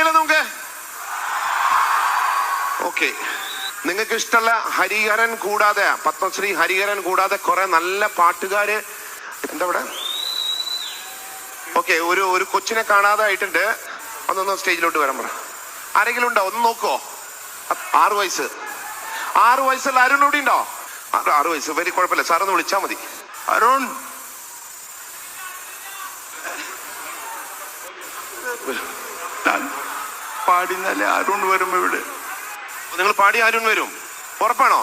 കൈയല്ലേ നമുക്ക്. ഓക്കെ, നിങ്ങൾക്ക് ഇഷ്ടമുള്ള ഹരിഹരൻ കൂടാതെ, പത്മശ്രീ ഹരിഹരൻ കൂടാതെ കുറെ നല്ല പാട്ടുകാര് എന്താ ഇവിടെ? ഓക്കെ, ഒരു കൊച്ചിനെ കാണാതെ ആയിട്ടുണ്ട്. ഒന്നൊന്ന് സ്റ്റേജിലോട്ട് വരാൻ പറ. ആരെങ്കിലും ഉണ്ടോ? ഒന്ന് നോക്കുവോ? 6 വയസ്സ്. 6 വയസ്സുള്ള അരുൺ കൂടി ഉണ്ടോ? 6 വയസ്സ്. വരി, കുഴപ്പമില്ല, സാറൊന്ന് വിളിച്ചാൽ മതി. അരുൺ, പാടിന്നാലേ അരുൺ വരും. ഇവിടെ നിങ്ങൾ പാടി അരുൺ വരും, ഉറപ്പാണോ?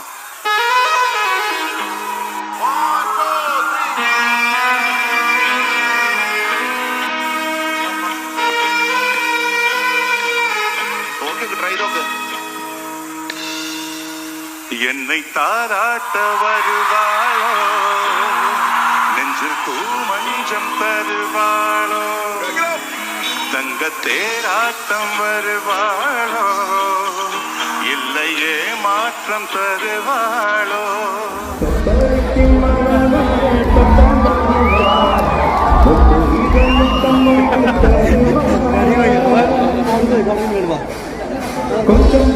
ട്രൈ നോക്ക്. என்னை தாராட்ட வருவாளோ, நெஞ்சில் பூமஞ்சம் தருவாளோ, தங்க தேராட்டம் வருவாளோ, இல்லையே மாற்றம் தருவாளோ. கொஞ்சம்